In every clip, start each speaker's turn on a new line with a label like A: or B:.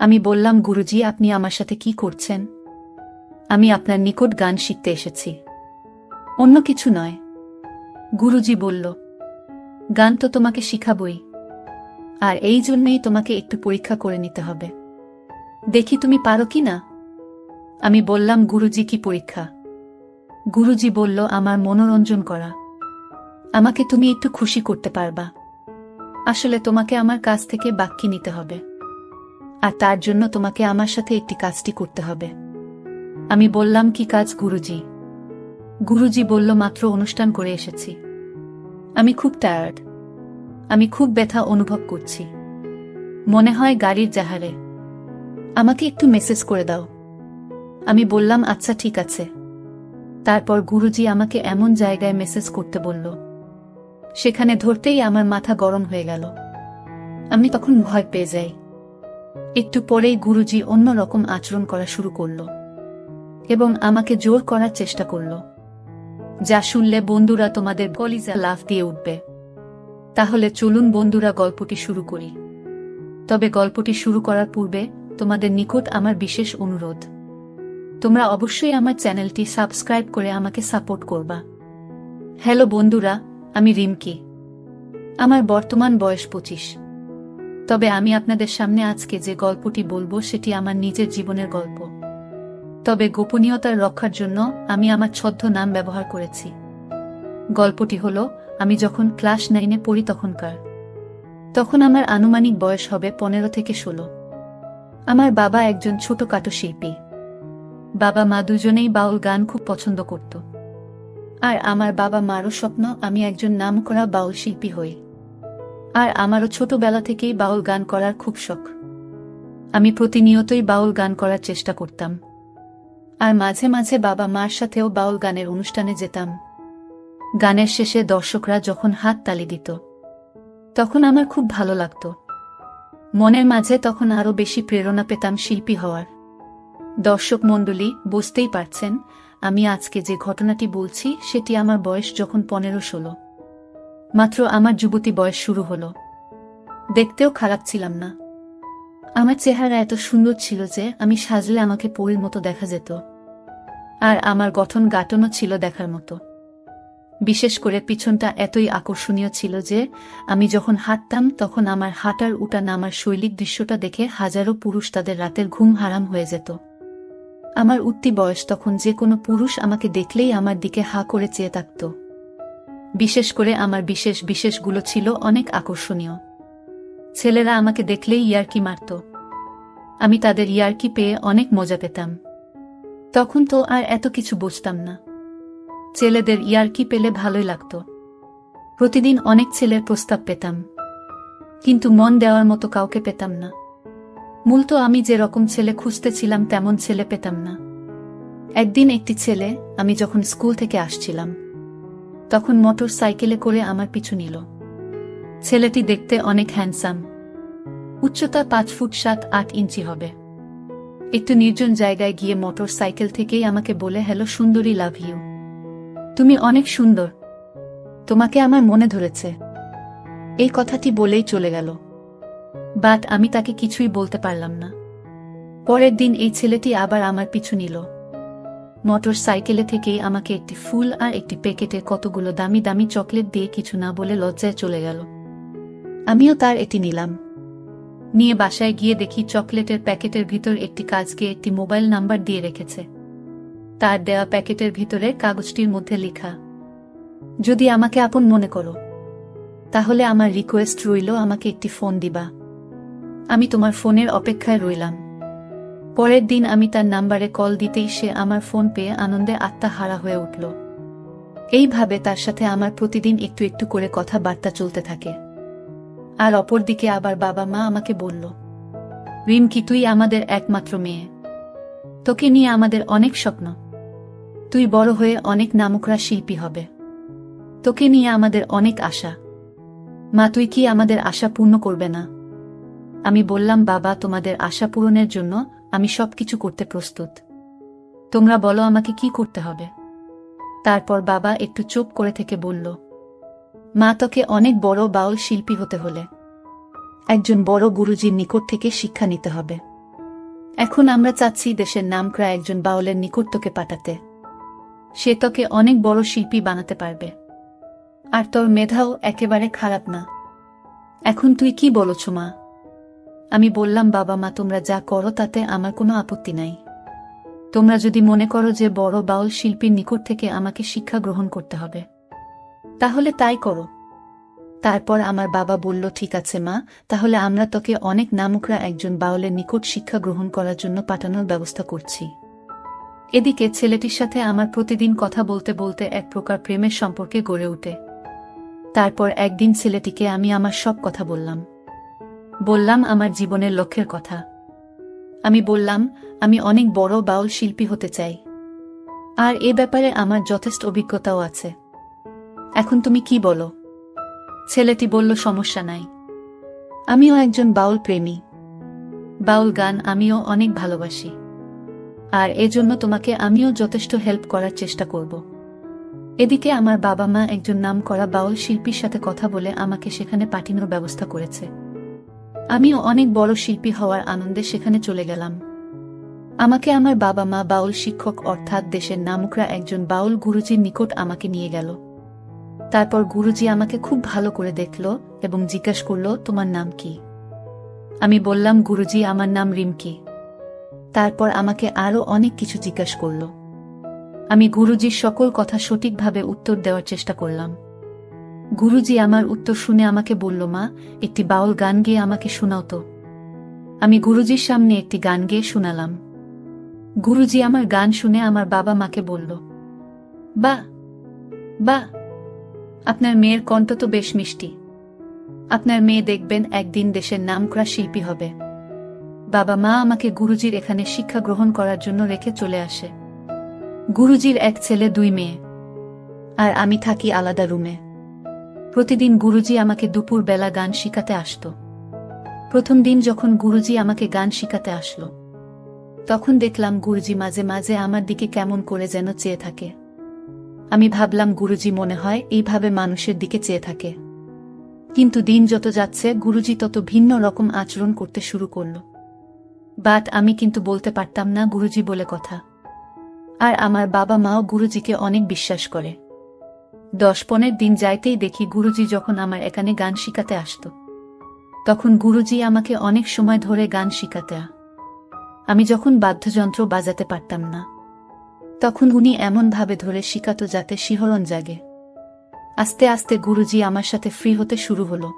A: আমি বললাম, গুরুজি, আপনি আমার সাথে কি করছেন? আমি আপনার নিকট গান শিখতে এসেছি, অন্য কিছু নয়। গুরুজি বলল, গান তো তোমাকে শিখাবই, আর এই জন্যই তোমাকে একটু পরীক্ষা করে নিতে হবে, দেখি তুমি পারো কি না। আমি বললাম, গুরুজি, কি পরীক্ষা? গুরুজি বলল, আমার মনোরঞ্জন করা। আমাকে তুমি একটু খুশি করতে পারবা? আসলে তোমাকে আমার কাছ থেকে বাক্যি নিতে হবে, আর তার জন্য তোমাকে আমার সাথে একটি কাজটি করতে হবে। আমি বললাম, কি কাজ গুরুজি? গুরুজি বলল, মাত্র অনুষ্ঠান করে এসেছি, আমি খুব টায়ার্ড, আমি খুব ব্যথা অনুভব করছি, মনে হয় গাড়ির জাহারে। আমাকে একটু মেসেজ করে দাও। আমি বললাম, আচ্ছা ঠিক আছে। তারপর গুরুজি আমাকে এমন জায়গায় মেসেজ করতে বলল, সেখানে ধরতেই আমার মাথা গরম হয়ে গেল। আমি তখন ভয় পেয়ে যাই। একটু পরেই গুরুজি অন্য রকম আচরণ করা শুরু করল এবং আমাকে জোর করার চেষ্টা করল, যা শুনলে বন্ধুরা তোমাদের কলিজা লাফ দিয়ে উঠবে। তাহলে চলুন বন্ধুরা, গল্পটি শুরু করি। তবে গল্পটি শুরু করার পূর্বে তোমাদের নিকট আমার বিশেষ অনুরোধ, তোমরা অবশ্যই আমার চ্যানেলটি সাবস্ক্রাইব করে আমাকে সাপোর্ট করবা। হ্যালো বন্ধুরা, আমি রিমকি। আমার বর্তমান বয়স 25। তবে আমি আপনাদের সামনে আজকে যে গল্পটি বলবো সেটি আমার নিজের জীবনের গল্প। তবে গোপনীয়তার রক্ষার জন্য আমি আমার ছদ্ম নাম ব্যবহার করেছি। গল্পটি হলো, আমি যখন ক্লাস 9-এ পড়ি তখন আমার আনুমানিক বয়স হবে 15 থেকে 16। আমার বাবা একজন ছোটখাটো শিল্পী। বাবা মা দুজনেই বাউল গান খুব পছন্দ করত, আর আমার বাবা মারও স্বপ্ন আমি একজন নামকরা বাউল শিল্পী হই। আর আমারও ছোটবেলা থেকেই বাউল গান করার খুব শখ। আমি প্রতিনিয়তই বাউল গান করার চেষ্টা করতাম, আর মাঝে মাঝে বাবা মার সাথেও বাউল গানের অনুষ্ঠানে যেতাম। গানের শেষে দর্শকরা যখন হাত তালি দিত, তখন আমার খুব ভালো লাগত। মনের মাঝে তখন আরও বেশি প্রেরণা পেতাম শিল্পী হওয়ার। দর্শক মণ্ডলী, বুঝতেই পারছেন আমি আজকে যে ঘটনাটি বলছি সেটি আমার বয়স যখন 15-16। মাত্র আমার যুবতী বয়স শুরু হলো। দেখতেও খারাপ ছিলাম না। আমার চেহারা এত সুন্দর ছিল যে আমি সাজলে আমাকে পরীর মতো দেখা যেত, আর আমার গঠন গাঠনও ছিল দেখার মতো। বিশেষ করে পিছনটা এতই আকর্ষণীয় ছিল যে আমি যখন হাঁটতাম তখন আমার হাঁটার উঠা নামার শৈলীর দৃশ্যটা দেখে হাজারো পুরুষ তাদের রাতের ঘুম হারাম হয়ে যেত। আমার উঠতি বয়স তখন যে কোনো পুরুষ আমাকে দেখলেই আমার দিকে হা করে চেয়ে থাকত। বিশেষ করে আমার বিশেষগুলো ছিল অনেক আকর্ষণীয়। ছেলেরা আমাকে দেখলেই ইয়ার্কি মারত। আমি তাদের ইয়ার্কি পেয়ে অনেক মজা পেতাম। তখন তো আর এত কিছু বুঝতাম না। ছেলেদের ইয়ার্কি পেলে ভালোই লাগত। প্রতিদিন অনেক ছেলের প্রস্তাব পেতাম, কিন্তু মন দেওয়ার মতো কাউকে পেতাম না। মূলত আমি যে রকম ছেলে খুঁজতেছিলাম তেমন ছেলে পেতাম না। একদিন একটি ছেলে, আমি যখন স্কুল থেকে আসছিলাম তখন মোটর সাইকেলে করে আমার পিছু নিল। ছেলেটি দেখতে অনেক হ্যান্ডসাম, উচ্চতা 5 ফুট 7-8 ইঞ্চি হবে। একটু নির্জন জায়গায় গিয়ে মোটর সাইকেল থেকেই আমাকে বলে, হ্যালো সুন্দরী, লাভ ইউ, তুমি অনেক সুন্দর, তোমাকে আমার মনে ধরেছে। এই কথাটি বলেই চলে গেল। বাট আমি তাকে কিছুই বলতে পারলাম না। পরের দিন এই ছেলেটি আবার আমার পিছু নিল। মোটর সাইকেলে থেকেই আমাকে একটি ফুল আর একটি প্যাকেটে কতগুলো দামি দামি চকলেট দিয়ে কিছু না বলে লজ্জায় চলে গেল। আমিও তার এটি নিলাম। নিয়ে বাসায় গিয়ে দেখি চকলেটের প্যাকেটের ভিতর একটি কাজকে একটি মোবাইল নাম্বার দিয়ে রেখেছে। তার দেওয়া প্যাকেটের ভিতরে কাগজটির মধ্যে লেখা, যদি আমাকে আপন মনে করো তাহলে আমার রিকোয়েস্ট রইল আমাকে একটি ফোন দিবা। আমি তোমার ফোনের অপেক্ষায় রইলাম। পরের দিন আমি তার নাম্বারে কল দিতেই সে আমার ফোন পেয়ে আনন্দে আত্মহারা হয়ে উঠল। এইভাবে তার সাথে আমার প্রতিদিন একটু একটু করে কথাবার্তা চলতে থাকে। আর অপরদিকে আবার বাবা মা আমাকে বলল, রিমকি, তুই আমাদের একমাত্র মেয়ে, তোকে নিয়ে আমাদের অনেক স্বপ্ন, তুই বড় হয়ে অনেক নামকরা শিল্পী হবে, তোকে নিয়ে আমাদের অনেক আশা। মা, তুই কি আমাদের আশা পূর্ণ করবে না? আমি বললাম, বাবা, তোমাদের আশা পূরণের জন্য আমি সবকিছু করতে প্রস্তুত, তোমরা বলো আমাকে কি করতে হবে। তারপর বাবা একটু চুপ করে থেকে বলল, মা, তোকে অনেক বড় বাউল শিল্পী হতে হলে একজন বড় গুরুজির নিকট থেকে শিক্ষা নিতে হবে। এখন আমরা চাচ্ছি দেশের নামকরা একজন বাউলের নিকট তোকে পাঠাতে। সে তোকে অনেক বড় শিল্পী বানাতে পারবে। আর তোর মেধাও একেবারে খারাপ না। এখন তুই কি বলছ মা? আমি বললাম, বাবা মা তোমরা যা করো তাতে আমার কোনো আপত্তি নাই। তোমরা যদি মনে করো যে বড় বাউল শিল্পীর নিকট থেকে আমাকে শিক্ষা গ্রহণ করতে হবে, তাহলে তাই করো। তারপর আমার বাবা বলল, ঠিক আছে মা, তাহলে আমরা তোকে অনেক নামকরা একজন বাউলের নিকট শিক্ষা গ্রহণ করার জন্য পাঠানোর ব্যবস্থা করছি। এদিকে ছেলেটির সাথে আমার প্রতিদিন কথা বলতে বলতে এক প্রকার প্রেমের সম্পর্কে গড়ে ওঠে। তারপর একদিন ছেলেটিকে আমি আমার সব কথা বললাম আমার জীবনের লক্ষ্যের কথা। আমি বললাম, আমি অনেক বড় বাউল শিল্পী হতে চাই, আর এ ব্যাপারে আমার যথেষ্ট অভিজ্ঞতাও আছে। এখন তুমি কি বলো? ছেলেটি বলল, সমস্যা নাই, আমিও একজন বাউল প্রেমী। বাউল গান আমিও অনেক ভালোবাসি, আর এজন্য তোমাকে আমিও যথেষ্ট হেল্প করার চেষ্টা করব। এদিকে আমার বাবা মা একজন নামকরা বাউল শিল্পীর সাথে কথা বলে আমাকে সেখানে পাঠানোর ব্যবস্থা করেছে। আমিও অনেক বড় শিল্পী হওয়ার আনন্দে সেখানে চলে গেলাম। আমাকে আমার বাবা মা বাউল শিক্ষক অর্থাৎ দেশের নামকরা একজন বাউল গুরুজির নিকট আমাকে নিয়ে গেল। তারপর গুরুজি আমাকে খুব ভালো করে দেখল এবং জিজ্ঞাসা করল, তোমার নাম কি? আমি বললাম, গুরুজি আমার নাম রিমকি। তারপর আমাকে আরো অনেক কিছু জিজ্ঞাসা করল। আমি গুরুজির সকল কথা সঠিকভাবে উত্তর দেওয়ার চেষ্টা করলাম। গুরুজি আমার উত্তর শুনে আমাকে বলল, মা, একটি বাউল গান গেয়ে আমাকে শোনাও তো। আমি গুরুজির সামনে একটি গান গেয়ে শোনালাম। গুরুজি আমার গান শুনে আমার বাবা মাকে বলল, বাহ বাহ, আপনার মেয়ের কণ্ঠ তো বেশ মিষ্টি। আপনার মেয়ে দেখবেন একদিন দেশের নামকরা শিল্পী হবে। বাবা মা আমাকে গুরুজির এখানে শিক্ষা গ্রহণ করার জন্য রেখে চলে আসে। গুরুজির এক ছেলে, দুই মেয়ে, আর আমি থাকি আলাদা রুমে। প্রতিদিন গুরুজি আমাকে দুপুর বেলা গান শিখাতে আসত। প্রথম দিন যখন গুরুজি আমাকে গান শিখাতে আসলো, তখন দেখলাম গুরুজি মাঝে মাঝে আমার দিকে কেমন করে যেন চেয়ে থাকে। আমি ভাবলাম, গুরুজি মনে হয় এইভাবে মানুষের দিকে চেয়ে থাকে। কিন্তু দিন যত যাচ্ছে গুরুজি তত ভিন্ন রকম আচরণ করতে শুরু করল। বাট আমি কিন্তু বলতে পারতাম না গুরুজি বলে কথা। আর আমার বাবা মাও গুরুজিকে অনেক বিশ্বাস করে। 10-15 দিন যাইতেই দেখি গুরুজি যখন আমার এখানে গান শিখাতে আসত, তখন গুরুজি আমাকে অনেক সময় ধরে গান শিখাতে। আমি যখন বাদ্যযন্ত্র বাজাতে পারতাম না, তখন উনি এমন ভাবে ধরে শিখাতো যাতে শিহরণ জাগে। আস্তে আস্তে গুরুজি আমার সাথে ফ্রি হতে শুরু হলো।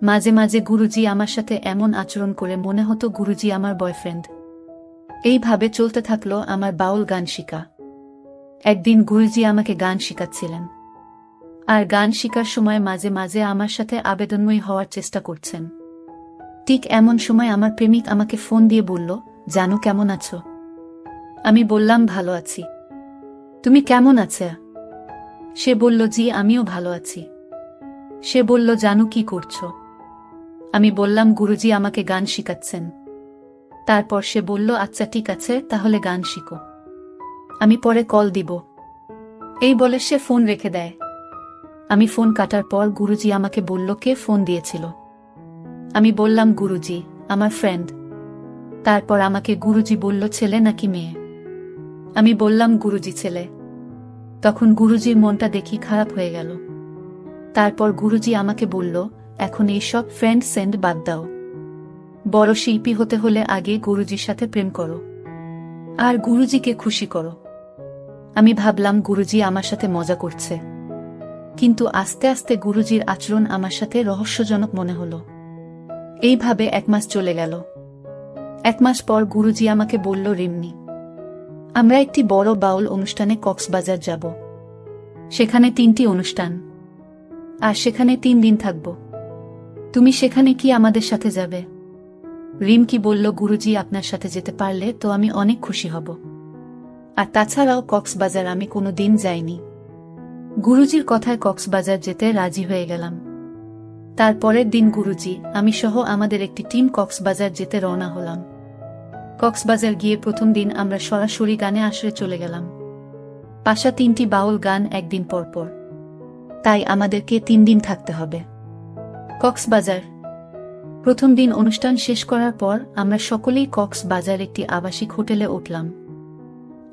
A: মাঝে মাঝে গুরুজি আমার সাথে এমন আচরণ করে মনে হতো গুরুজি আমার বয়ফ্রেন্ড। এইভাবে চলতে থাকলো আমার বাউল গান শিখা। একদিন গুরুজি আমাকে গান শিখাচ্ছিলেন, আর গান শিখার সময় মাঝে মাঝে আমার সাথে আবেদনময়ী হওয়ার চেষ্টা করছেন। ঠিক এমন সময় আমার প্রেমিক আমাকে ফোন দিয়ে বলল, জানু কেমন আছো? আমি বললাম, ভালো আছি। তুমি কেমন আছো? সে বলল, জি আমিও ভালো আছি। সে বলল, জানু কি করছো? আমি বললাম, গুরুজি আমাকে গান শিখাচ্ছেন। তারপর সে বলল, আচ্ছা ঠিক আছে, তাহলে গান শিখো, আমি পরে কল দিব। এই বলে সে ফোন রেখে দেয়। আমি ফোন কাটার পর গুরুজি আমাকে বলল, কে ফোন দিয়েছিল? আমি বললাম, গুরুজি, আমার ফ্রেন্ড। তারপর আমাকে গুরুজি বলল, ছেলে নাকি মেয়ে? আমি বললাম, গুরুজি ছেলে। তখন গুরুজির মনটা দেখি খারাপ হয়ে গেল। তারপর গুরুজি আমাকে বলল, এখন এই সব ফ্রেন্ড সেন্ড বাদ দাও। বড় শিল্পী হতে হলে আগে গুরুজির সাথে প্রেম করো, আর গুরুজিকে খুশি করো। আমি ভাবলাম গুরুজি আমার সাথে মজা করছে, কিন্তু আস্তে আস্তে গুরুজির আচরণ আমার সাথে রহস্যজনক মনে হলো। এইভাবে 1 মাস চলে গেল। 1 মাস পর গুরুজি আমাকে বলল, রিমনি, আমরা একটি বড় বাউল অনুষ্ঠানে কক্সবাজার যাব। সেখানে 3টি অনুষ্ঠান, আর সেখানে 3 দিন থাকব। তুমি সেখানে কি আমাদের সাথে যাবে? রিমকি বলল, গুরুজি আপনার সাথে যেতে পারলে তো আমি অনেক খুশি হব। আর তাছাড়াও কক্সবাজার আমি কোনো দিন যাইনি। গুরুজির কথায় কক্সবাজার যেতে রাজি হয়ে গেলাম। তারপরের দিন গুরুজি, আমি সহ আমাদের একটি টিম কক্সবাজার যেতে রওনা হলাম। কক্সবাজার গিয়ে প্রথম দিন আমরা সরাসরি গানে আসরে চলে গেলাম। পাশা 3টি বাউল গান একদিন পরপর, তাই আমাদেরকে 3 দিন থাকতে হবে। কক্সবাজার প্রথম দিন অনুষ্ঠান শেষ করার পর আমরা সকলেই কক্সবাজার একটি আবাসিক হোটেলে উঠলাম।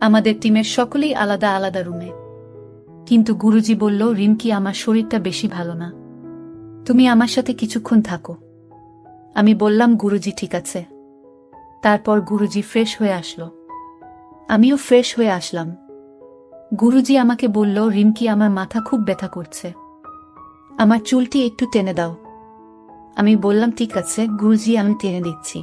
A: আমাদের টিমের সকলেই আলাদা আলাদা রুমে। কিন্তু গুরুজি বলল, রিমকি, আমার শরীরটা বেশি ভালো না, তুমি আমার সাথে কিছুক্ষণ থাকো। আমি বললাম, গুরুজি ঠিক আছে। তারপর গুরুজি ফ্রেশ হয়ে আসলো, আমিও ফ্রেশ হয়ে আসলাম। গুরুজি আমাকে বলল, রিমকি, আমার মাথা খুব ব্যথা করছে, আমার চুলটি একটু টেনে দাও। আমি বললাম, ঠিক আছে গুরুজি, আমি টেনে দিচ্ছি।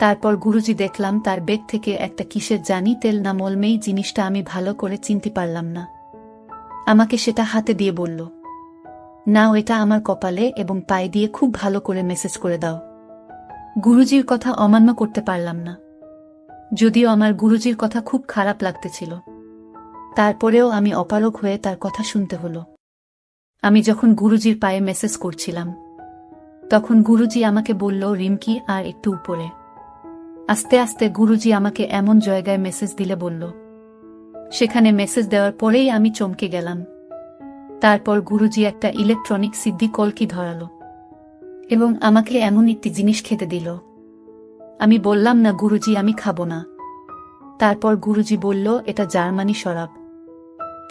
A: তারপর গুরুজি দেখলাম তার ব্যাগ থেকে একটা কিসের জানি তেল না মলমেই জিনিসটা, আমি ভালো করে চিনতে পারলাম না। আমাকে সেটা হাতে দিয়ে বলল, নাও, এটা আমার কপালে এবং পায়ে দিয়ে খুব ভালো করে মেসেজ করে দাও। গুরুজির কথা অমান্য করতে পারলাম না, যদিও আমার গুরুজির কথা খুব খারাপ লাগতেছিল। তারপরেও আমি অপারগ হয়ে তার কথা শুনতে হলো। আমি যখন গুরুজির পায়ে মেসেজ করছিলাম, তখন গুরুজি আমাকে বলল, রিমকি, আর একটু উপরে। আস্তে আস্তে গুরুজি আমাকে এমন জায়গায় মেসেজ দিলে বলল, সেখানে মেসেজ দেওয়ার পরেই আমি চমকে গেলাম। তারপর গুরুজি একটা ইলেকট্রনিক সিদ্ধি কলকি ধরালো এবং আমাকে এমন একটি জিনিস খেতে দিল। আমি বললাম, না গুরুজি, আমি খাবো না। তারপর গুরুজি বলল, এটা জার্মানি শরাব,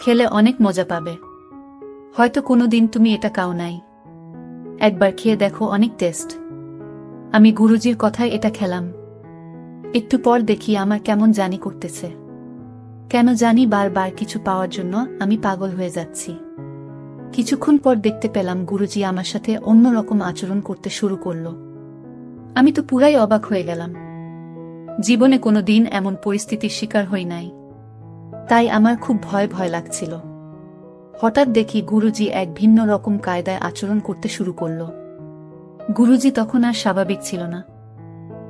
A: খেলে অনেক মজা পাবে, হয়তো কোনোদিন তুমি এটা খাও নাই, একবার খেয়ে দেখো, অনেক টেস্ট। আমি গুরুজির কথায় এটা খেলাম। একটু পর দেখি আমার কেমন জানি করতেছে, কেন জানি বারবার কিছু পাওয়ার জন্য আমি পাগল হয়ে যাচ্ছি। কিছুক্ষণ পর দেখতে পেলাম গুরুজি আমার সাথে অন্যরকম আচরণ করতে শুরু করল। আমি তো পুরাই অবাক হয়ে গেলাম, জীবনে কোনোদিন এমন পরিস্থিতির শিকার হই নাই, তাই আমার খুব ভয় ভয় লাগছিল। হঠাৎ দেখি গুরুজি এক ভিন্ন রকম কায়দায় আচরণ করতে শুরু করল। গুরুজি তখন আর স্বাভাবিক ছিল না,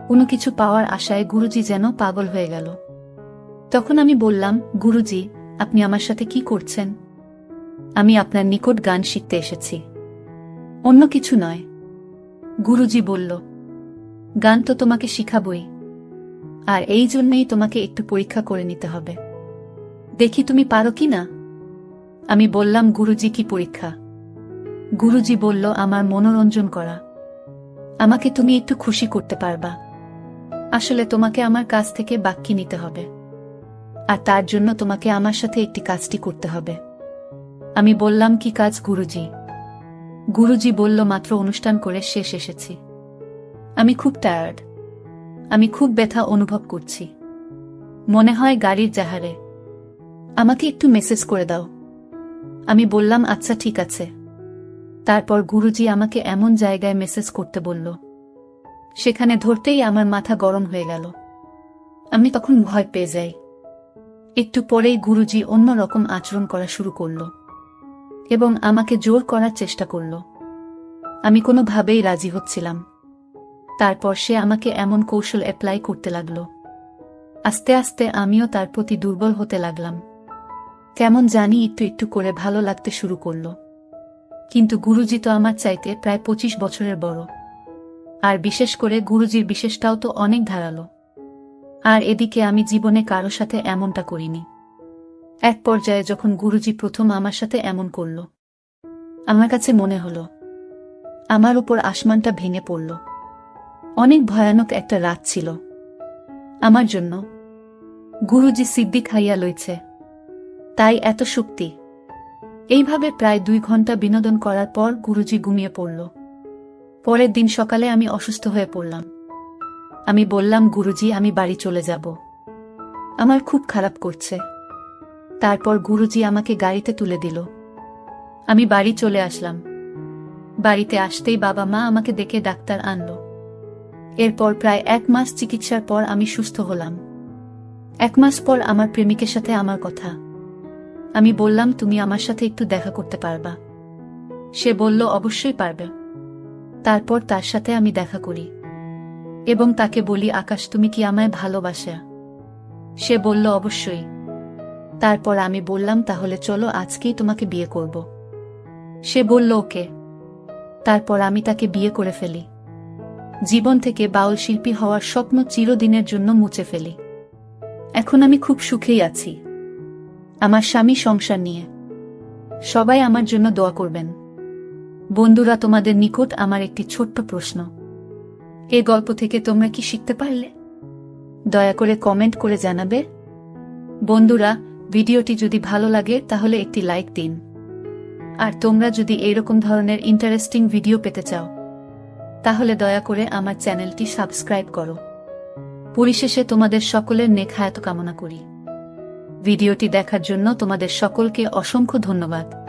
A: কোনো কিছু পাওয়ার আশায় গুরুজি যেন পাগল হয়ে গেল। তখন আমি বললাম, গুরুজি, আপনি আমার সাথে কি করছেন? আমি আপনার নিকট গান শিখতে এসেছি, অন্য কিছু নয়। গুরুজি বলল, গান তো তোমাকে শিখাবই, আর এই জন্যই তোমাকে একটু পরীক্ষা করে নিতে হবে, দেখি তুমি পারো কি না। আমি বললাম, গুরুজি, কি পরীক্ষা? গুরুজি বলল, আমার মনোরঞ্জন করা, আমাকে তুমি একটু খুশি করতে পারবা। আসলে তোমাকে আমার কাছ থেকে বাক্যি নিতে হবে, আর তার জন্য তোমাকে আমার সাথে একটি কাজটি করতে হবে। আমি বললাম, কি কাজ গুরুজি? গুরুজি বলল, মাত্র অনুষ্ঠান করে শেষ এসেছি, আমি খুব টায়ার্ড, আমি খুব ব্যথা অনুভব করছি, মনে হয় গাড়ির জাহারে, আমাকে একটু মেসেজ করে দাও। আমি বললাম, আচ্ছা ঠিক আছে। তারপর গুরুজি আমাকে এমন জায়গায় মেসেজ করতে বলল, সেখানে ধরতেই আমার মাথা গরম হয়ে গেল। আমি তখন ভয় পেয়ে যাই। একটু পরেই গুরুজি অন্য রকম আচরণ করা শুরু করল এবং আমাকে জোর করার চেষ্টা করল। আমি কোনোভাবেই রাজি হচ্ছিলাম। তারপর সে আমাকে এমন কৌশল অ্যাপ্লাই করতে লাগল। আস্তে আস্তে আমিও তার প্রতি দুর্বল হতে লাগলাম, কেমন জানি একটু একটু করে ভালো লাগতে শুরু করল। কিন্তু গুরুজি তো আমার চাইতে প্রায় 25 বছরের বড়, আর বিশেষ করে গুরুজির বিশেষটাও তো অনেক ধারালো। আর এদিকে আমি জীবনে কারো সাথে এমনটা করিনি। এক পর্যায়ে যখন গুরুজি প্রথম আমার সাথে এমন করল, আমার কাছে মনে হলো আমার উপর আসমানটা ভেঙে পড়ল। অনেক ভয়ানক একটা রাত ছিল আমার জন্য। গুরুজি সিদ্ধি খাইয়া লইছে, তাই এত শক্তি। এইভাবে প্রায় 2 ঘন্টা বিনোদন করার পর গুরুজি ঘুমিয়ে পড়ল। পরের দিন সকালে আমি অসুস্থ হয়ে পড়লাম। আমি বললাম, গুরুজি, আমি বাড়ি চলে যাব, আমার খুব খারাপ করছে। তারপর গুরুজি আমাকে গাড়িতে তুলে দিল। আমি বাড়ি চলে আসলাম। বাড়িতে আসতেই বাবা মা আমাকে দেখে ডাক্তার আনলো। এরপর প্রায় 1 মাস চিকিৎসার পর আমি সুস্থ হলাম। 1 মাস পর আমার প্রেমিকের সাথে আমার কথা। আমি বললাম, তুমি আমার সাথে একটু দেখা করতে পারবা? সে বলল, অবশ্যই পারবে। তারপর তার সাথে আমি দেখা করি এবং তাকে বলি, আকাশ, তুমি কি আমায় ভালোবাসো? সে বলল, অবশ্যই। তারপর আমি বললাম, তাহলে চলো আজকেই তোমাকে বিয়ে করব। সে বলল, ওকে। তারপর আমি তাকে বিয়ে করে ফেলি। জীবন থেকে বাউল শিল্পী হওয়ার স্বপ্ন চিরদিনের জন্য মুছে ফেলি। এখন আমি খুব সুখেই আছি আমার স্বামী সংসার নিয়ে। সবাই আমার জন্য দোয়া করবেন। বন্ধুরা, তোমাদের নিকট আমার একটি ছোট্ট প্রশ্ন। এ গল্প থেকে তোমরা কি শিখতে পারলে? দয়া করে কমেন্ট করে জানাবে। বন্ধুরা, ভিডিওটি যদি ভালো লাগে তাহলে একটি লাইক দিন। আর তোমরা যদি এইরকম ধরনের ইন্টারেস্টিং ভিডিও পেতে চাও তাহলে দয়া করে আমার চ্যানেলটি সাবস্ক্রাইব করো। পরিশেষে তোমাদের সকলের নেক হায়াত কামনা করি। ভিডিওটি দেখার জন্য তোমাদের সকলকে অসংখ্য ধন্যবাদ।